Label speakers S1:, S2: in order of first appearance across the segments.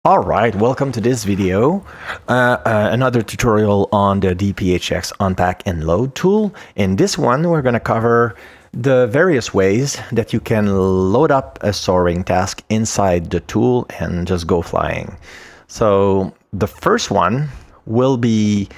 S1: All right, welcome to this video, another tutorial on the DPHX Unpack and Load tool. In this one, we're going to cover the various ways that you can load up a soaring task inside the tool and just go flying. So the first one will be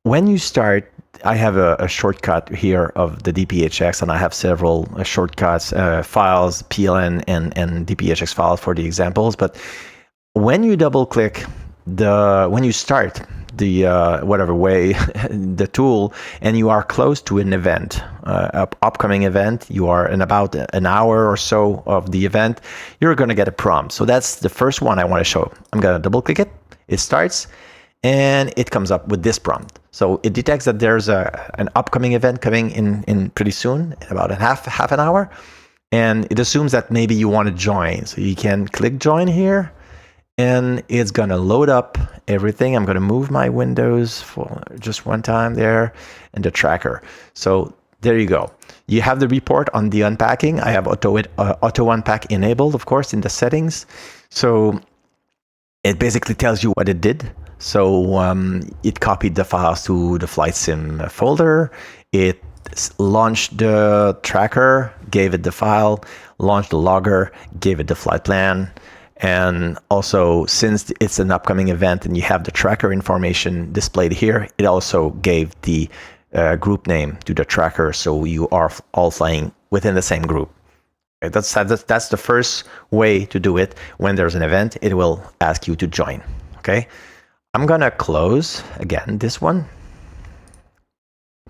S1: when you start. I have a shortcut here of the DPHX, and I have several shortcuts, files, PLN and DPHX files for the examples, but when you double click when you start the whatever way the tool and you are close to an event, upcoming event, you are in about an hour or so of the event, you're going to get a prompt. So that's the first one I want to show. I'm going to double click it. It starts and it comes up with this prompt. So it detects that there's an upcoming event coming in pretty soon, in about half an hour, and it assumes that maybe you want to join. So you can click join here, and it's gonna load up everything. I'm gonna move my windows for just one time there, and the tracker. So there you go. You have the report on the unpacking. I have auto unpack enabled, of course, in the settings. So it basically tells you what it did. So it copied the files to the flight sim folder. It launched the tracker, gave it the file, launched the logger, gave it the flight plan. And also, since it's an upcoming event and you have the tracker information displayed here, it also gave the group name to the tracker, so you are all flying within the same group. Okay, that's the first way to do it. When there's an event, it will ask you to join. Okay, I'm gonna close again this one,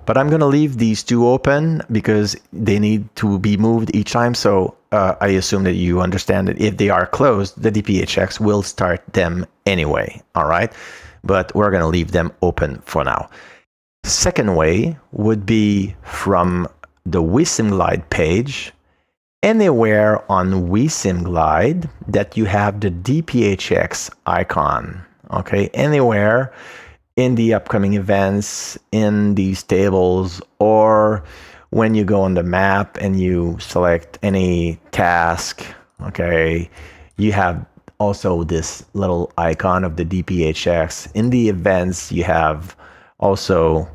S1: but I'm gonna leave these two open because they need to be moved each time. So I assume that you understand that if they are closed, the DPHX will start them anyway, all right? But we're gonna leave them open for now. Second way would be from the WeSimGlide page, anywhere on WeSimGlide that you have the DPHX icon, okay? Anywhere in the upcoming events, in these tables, or when you go on the map and you select any task, okay, you have also this little icon of the DPHX. In the events, you have also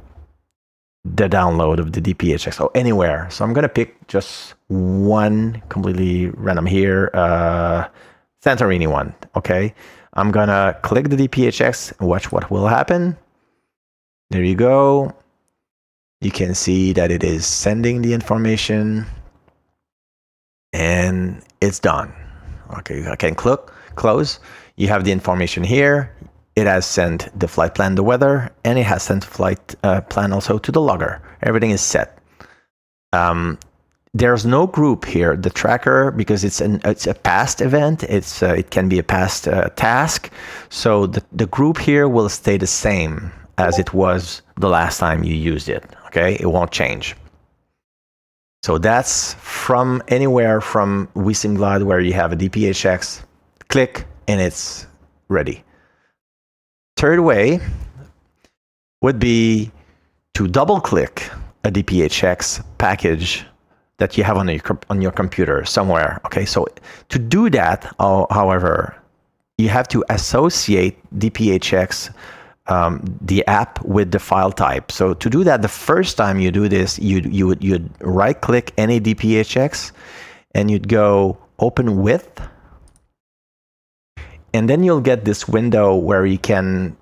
S1: the download of the DPHX, so anywhere. So I'm gonna pick just one completely random here, Santorini one, okay? I'm gonna click the DPHX and watch what will happen. There you go. You can see that it is sending the information and it's done. Okay, I can close. You have the information here. It has sent the flight plan, the weather, and it has sent flight plan also to the logger. Everything is set. There's no group here, the tracker, because it's a past event. It can be a past task. So the group here will stay the same as it was the last time you used it. Okay, it won't change. So that's from anywhere from WeSimGlide where you have a DPHX, click and it's ready. Third way would be to double click a DPHX package that you have on your computer somewhere. Okay, so to do that, however, you have to associate DPHX, the app, with the file type. So to do that, the first time you do this, you'd right click any DPHX and you'd go open with, and then you'll get this window where you can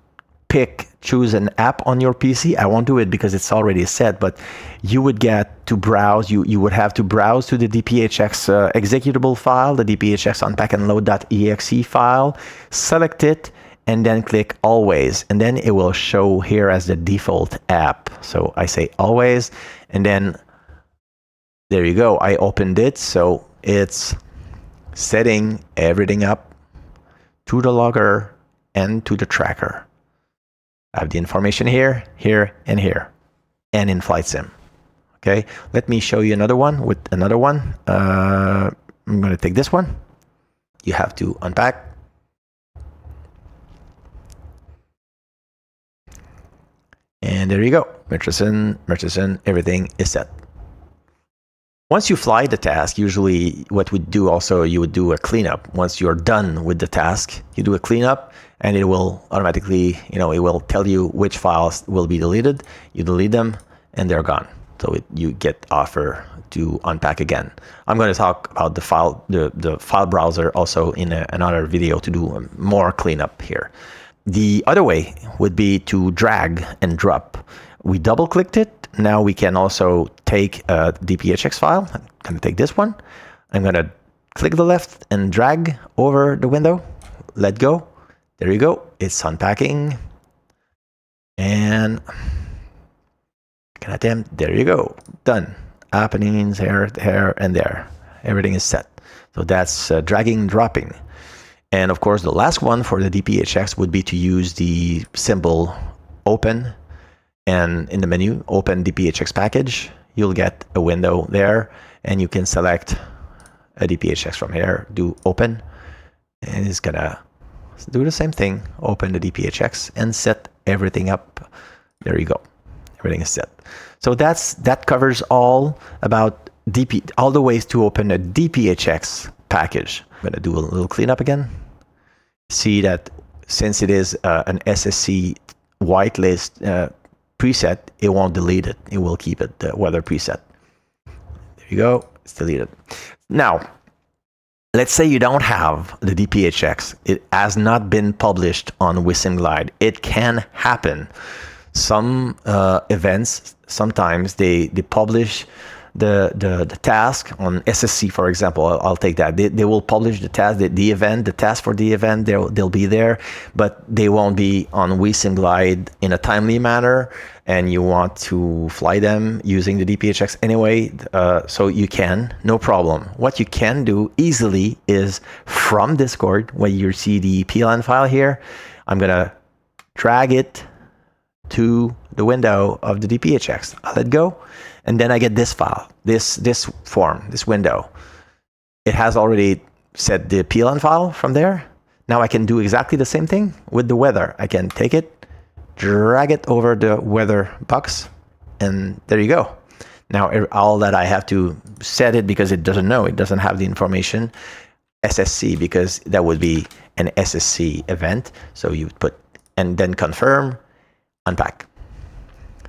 S1: choose an app on your PC. I won't do it because it's already set, but you would get to browse. You would have to browse to the DPHX executable file, the DPHX Unpack and Load.exe file, select it, and then click always. And then it will show here as the default app. So I say always, and then there you go. I opened it. So it's setting everything up to the logger and to the tracker. I have the information here, here, and here, and in Flight Sim. Okay, let me show you another one with another one. I'm going to take this one. You have to unpack. And there you go. Murchison, everything is set. Once you fly the task, usually what we do also, you would do a cleanup. Once you're done with the task, you do a cleanup and it will automatically, it will tell you which files will be deleted. You delete them and they're gone. So you get offer to unpack again. I'm going to talk about the file browser also in another video to do more cleanup here. The other way would be to drag and drop. We double clicked it. Now we can also take a DPHX file. I'm going to take this one. I'm going to click the left and drag over the window. Let go. There you go. It's unpacking. And can attempt. There you go. Done. Happenings here, and there. Everything is set. So that's dragging, dropping. And of course, the last one for the DPHX would be to use the symbol open. And in the menu, open DPHX package, you'll get a window there and you can select a DPHX from here, do open, and it's gonna do the same thing, open the DPHX and set everything up. There you go, everything is set. So that covers all about all the ways to open a DPHX package. I'm gonna do a little cleanup again. See that since it is an ssc whitelist preset, it won't delete it. It will keep it, the weather preset. There you go, it's deleted. Now, let's say you don't have the DPHX. It has not been published on Wissenglide. It can happen. Some events, sometimes they publish the task on SSC, for example. I'll take that. They will publish the task, the event, the task for the event. They'll be there, but they won't be on Wissenglide in a timely manner. And you want to fly them using the DPHX anyway, so you can, no problem. What you can do easily is from Discord, when you see the PLN file here, I'm gonna drag it to the window of the DPHX. I let go, and then I get this file, this form, this window. It has already set the PLN file from there. Now I can do exactly the same thing with the weather. I can take it, drag it over the weather box, and there you go. Now all that I have to set it, because it doesn't know, it doesn't have the information, SSC, because that would be an SSC event. So you put, and then confirm, unpack.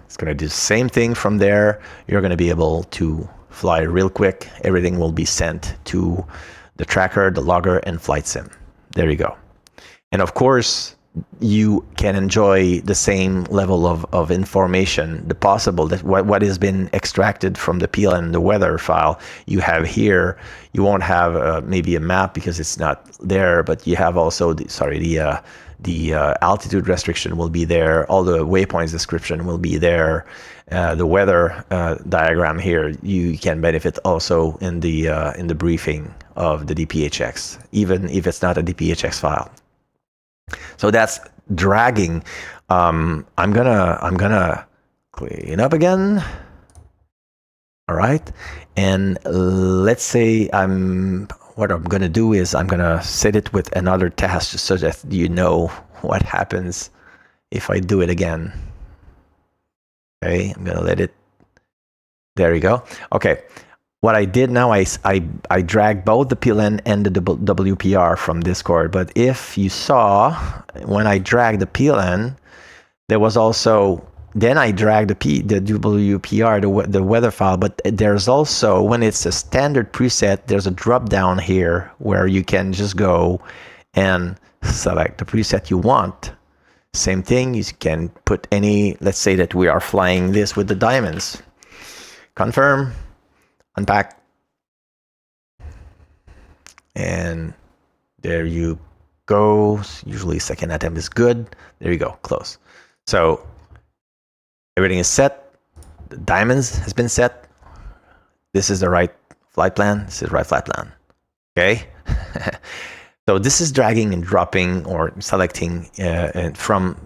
S1: It's going to do the same thing from there. You're going to be able to fly real quick. Everything will be sent to the tracker, the logger, and flight sim. There you go. And of course, you can enjoy the same level of information, the possible, that what has been extracted from the PLN, the weather file you have here. You won't have maybe a map because it's not there, but you have also the altitude restriction will be there. All the waypoints description will be there. The weather diagram here, you can benefit also in the briefing of the DPHX, even if it's not a DPHX file. So that's dragging. I'm gonna clean up again. All right, and let's say what I'm gonna do is I'm gonna set it with another task so that you know what happens if I do it again. Okay, I'm gonna let it. There you go. Okay. What I did now, I dragged both the PLN and the WPR from Discord. But if you saw, when I dragged the PLN, there was also, then I dragged the WPR, the weather file. But there's also, when it's a standard preset, there's a drop down here where you can just go and select the preset you want. Same thing, you can put any, let's say that we are flying this with the diamonds. Confirm. Unpack, and there you go. Usually second attempt is good. There you go, close. So everything is set. The diamonds has been set. This is the right flight plan. This is the right flight plan. Okay. So this is dragging and dropping or selecting from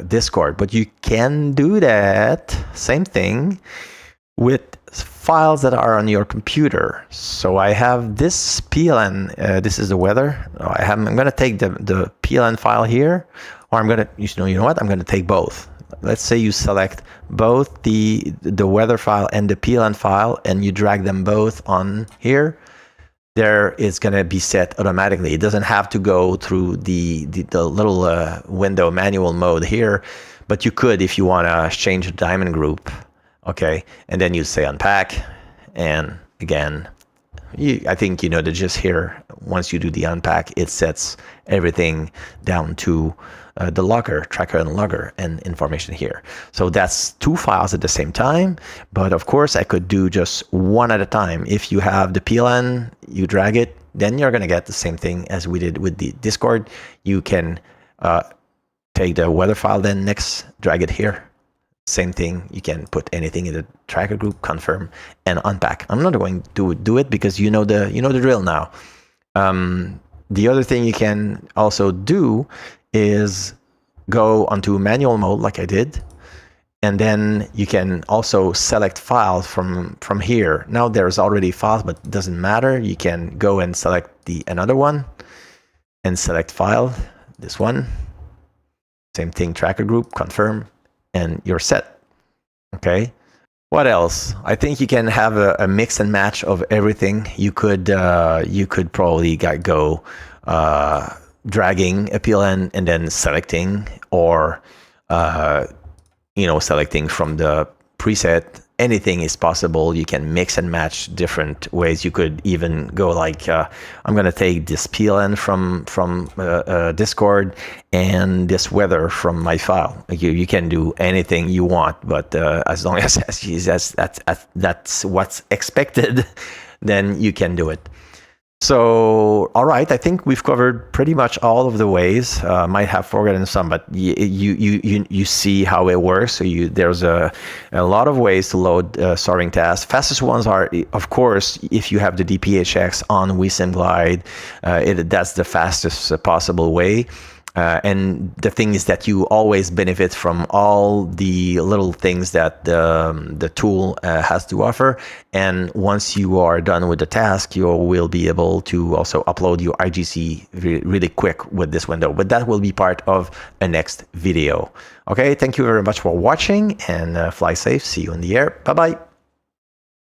S1: Discord, but you can do that same thing with files that are on your computer. So I have this PLN, this is the weather. I'm going to take the PLN file here, or I'm going to, you know what? I'm going to take both. let's say you select both the weather file and the PLN file, and you drag them both on here, there it's going to be set automatically. It doesn't have to go through the little window manual mode here, but you could if you want to change the diamond group. Okay, and then you say unpack, and again, I think you know the gist here. Once you do the unpack, it sets everything down to the logger, tracker and logger, and information here. So that's two files at the same time, but of course I could do just one at a time. If you have the PLN, you drag it, then you're gonna get the same thing as we did with the Discord. You can take the weather file, then next drag it here. Same thing, you can put anything in the tracker group, confirm, and unpack. I'm not going to do it because you know the drill now. The other thing you can also do is go onto manual mode like I did, and then you can also select files from here. Now there's already files, but it doesn't matter. You can go and select another one and select file, this one. Same thing, tracker group, confirm, and you're set. Okay, what else? I think you can have a mix and match of everything. You could probably go dragging a PLN and then selecting, or selecting from the preset. Anything is possible. You can mix and match different ways. You could even go like, I'm going to take this PLN from Discord and this weather from my file. You can do anything you want, but as long as that's what's expected, then you can do it. So, all right, I think we've covered pretty much all of the ways. Might have forgotten some, but you see how it works. So there's a lot of ways to load soaring tasks. Fastest ones are, of course, if you have the DPHX on vSim Glide, that's the fastest possible way. And the thing is that you always benefit from all the little things that the tool has to offer. And once you are done with the task, you will be able to also upload your IGC really quick with this window. But that will be part of a next video. Okay, thank you very much for watching, and fly safe. See you in the air. Bye-bye.